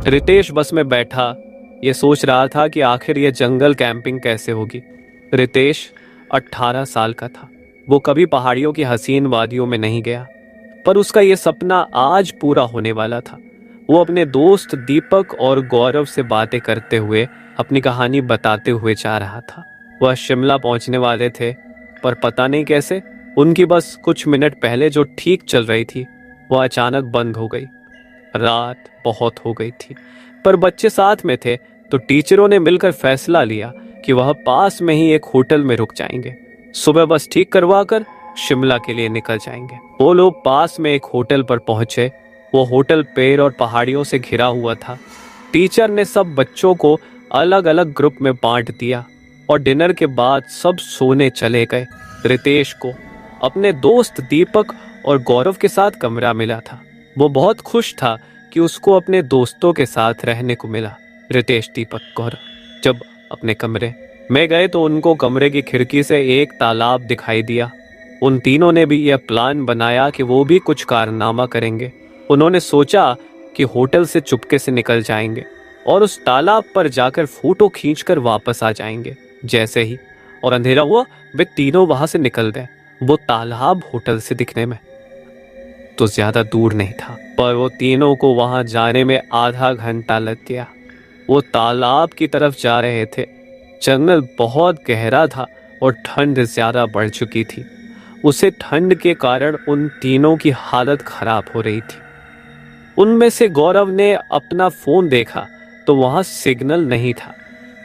रितेश बस में बैठा ये सोच रहा था कि आखिर ये जंगल कैंपिंग कैसे होगी। रितेश 18 साल का था। वो कभी पहाड़ियों की हसीन वादियों में नहीं गया, पर उसका ये सपना आज पूरा होने वाला था। वो अपने दोस्त दीपक और गौरव से बातें करते हुए अपनी कहानी बताते हुए जा रहा था। वह शिमला पहुंचने वाले थे, पर पता नहीं कैसे उनकी बस कुछ मिनट पहले जो ठीक चल रही थी वह अचानक बंद हो गई। रात बहुत हो गई थी, पर बच्चे साथ में थे, तो टीचरों ने मिलकर फैसला लिया कि वह पास में ही एक होटल में रुक जाएंगे। सुबह बस ठीक करवा कर शिमला के लिए निकल जाएंगे। वो लोग पास में एक होटल पर पहुंचे। वो होटल पेड़ और पहाड़ियों से घिरा हुआ था। टीचर ने सब बच्चों को अलग अलग ग्रुप में बांट दिया और डिनर के बाद सब सोने चले गए। रितेश को अपने दोस्त दीपक और गौरव के साथ कमरा मिला था। वो बहुत खुश था कि उसको अपने दोस्तों के साथ रहने को मिला। रितेश, दीपक, गौरव जब अपने कमरे में गए तो उनको कमरे की खिड़की से एक तालाब दिखाई दिया। उन तीनों ने भी यह प्लान बनाया कि वो भी कुछ कारनामा करेंगे। उन्होंने सोचा कि होटल से चुपके से निकल जाएंगे और उस तालाब पर जाकर फोटो खींचकर वापस आ जाएंगे। जैसे ही और अंधेरा हुआ, वे तीनों वहां से निकल गए। वो तालाब होटल से दिखने में तो ज्यादा दूर नहीं था, पर वो तीनों को वहां जाने में आधा घंटा लग गया। वो तालाब की तरफ जा रहे थे। जंगल बहुत गहरा था और ठंड ज्यादा बढ़ चुकी थी। उसे ठंड के कारण उन तीनों की हालत खराब हो रही थी। उनमें से गौरव ने अपना फोन देखा तो वहां सिग्नल नहीं था,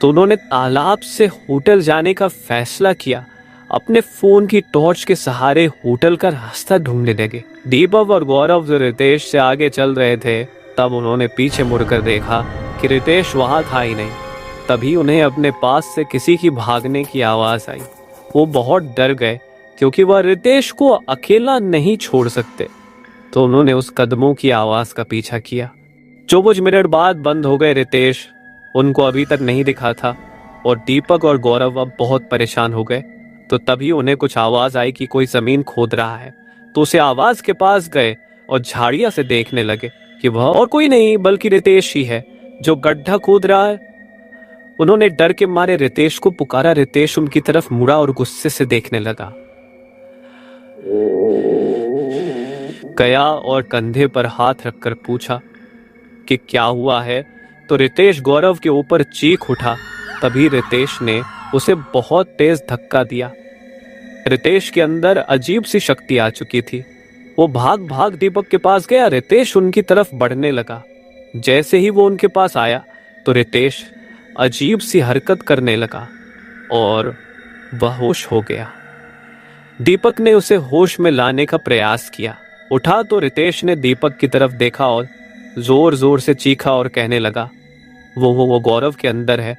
तो उन्होंने तालाब से होटल जाने का फैसला किया। अपने फोन की टॉर्च के सहारे होटल का रास्ता ढूंढने लगे। दीपक और गौरव जो रितेश से आगे चल रहे थे, तब उन्होंने पीछे मुड़कर देखा कि रितेश वहां था ही नहीं। तभी उन्हें अपने पास से किसी की भागने की आवाज आई। वो बहुत डर गए क्योंकि वह रितेश को अकेला नहीं छोड़ सकते। तो उन्होंने उस कदमों की आवाज का पीछा किया जो कुछ मिनट बाद बंद हो गए। रितेश उनको अभी तक नहीं दिखा था और दीपक और गौरव अब बहुत परेशान हो गए। तो तभी उन्हें कुछ आवाज आई कि कोई जमीन खोद रहा है। तो उसे आवाज के पास गए और झाड़िया से देखने लगे कि वह और कोई नहीं बल्कि रितेश ही है जो गड्ढा खोद रहा है। उन्होंने डर के मारे रितेश को पुकारा। रितेश उनकी तरफ मुड़ा और गुस्से से देखने लगा गया और कंधे पर हाथ रखकर पूछा कि क्या हुआ है। तो रितेश गौरव के ऊपर चीख उठा। तभी रितेश ने उसे बहुत तेज धक्का दिया। रितेश के अंदर अजीब सी शक्ति आ चुकी थी। वो भाग भाग दीपक के पास गया। रितेश उनकी तरफ बढ़ने लगा। जैसे ही वो उनके पास आया तो रितेश अजीब सी हरकत करने लगा और बेहोश हो गया। दीपक ने उसे होश में लाने का प्रयास किया। उठा तो रितेश ने दीपक की तरफ देखा और जोर जोर से चीखा और कहने लगा, वो गौरव के अंदर है।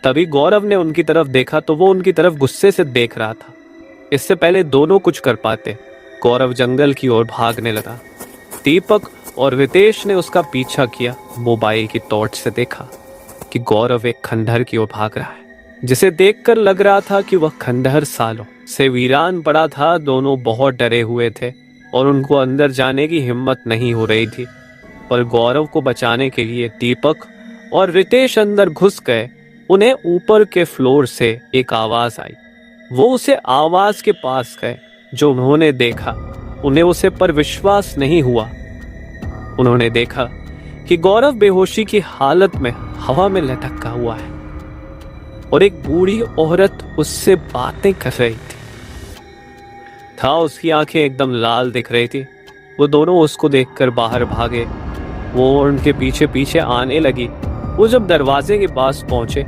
तभी गौरव ने उनकी तरफ देखा तो वो उनकी तरफ गुस्से से देख रहा था। इससे पहले दोनों कुछ कर पाते, गौरव जंगल की ओर भागने लगा। दीपक और रितेश ने उसका पीछा किया। मोबाइल की टॉर्च से देखा कि गौरव एक खंडहर की ओर भाग रहा है, जिसे देखकर लग रहा था कि वह खंडहर सालों से वीरान पड़ा था। दोनों बहुत डरे हुए थे और उनको अंदर जाने की हिम्मत नहीं हो रही थी, पर गौरव को बचाने के लिए दीपक और रितेश अंदर घुस गए। उन्हें ऊपर के फ्लोर से एक आवाज आई। वो उसे आवाज के पास गए जो उन्होंने देखा। उन्हें उसे पर विश्वास नहीं हुआ। उन्होंने देखा कि गौरव बेहोशी की हालत में हवा में लटका हुआ है और एक बूढ़ी औरत उससे बातें कर रही थी। उसकी आंखें एकदम लाल दिख रही थी। वो दोनों उसको देखकर बाहर भागे। वो उनके पीछे पीछे आने लगी। वो जब दरवाजे के पास पहुंचे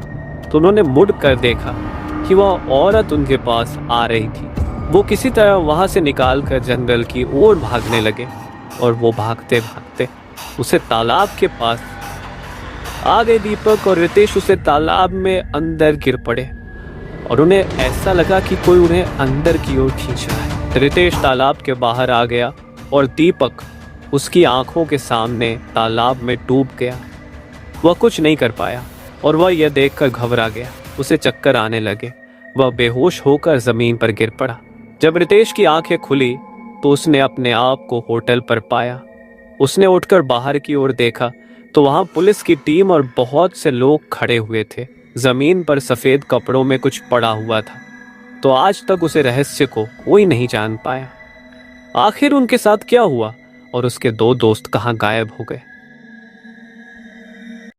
तो उन्होंने मुड़ कर देखा कि वह औरत उनके पास आ रही थी। वो किसी तरह वहां से निकाल कर जंगल की ओर भागने लगे और वो भागते भागते उसे तालाब के पास आ गए। दीपक और रितेश उसे तालाब में अंदर गिर पड़े और उन्हें ऐसा लगा कि कोई उन्हें अंदर की ओर खींच रहा है। रितेश तालाब के बाहर आ गया और दीपक उसकी आंखों के सामने तालाब में डूब गया। वह कुछ नहीं कर पाया और वह यह देखकर घबरा गया। उसे चक्कर आने लगे। वह बेहोश होकर जमीन पर गिर पड़ा। जब रितेश की आंखें खुली तो उसने अपने आप को होटल पर पाया। उसने उठकर बाहर की ओर देखा तो वहां पुलिस की टीम और बहुत से लोग खड़े हुए थे। जमीन पर सफेद कपड़ों में कुछ पड़ा हुआ था। तो आज तक उसे रहस्य को कोई नहीं जान पाया। आखिर उनके साथ क्या हुआ और उसके दो दोस्त कहाँ गायब हो गए।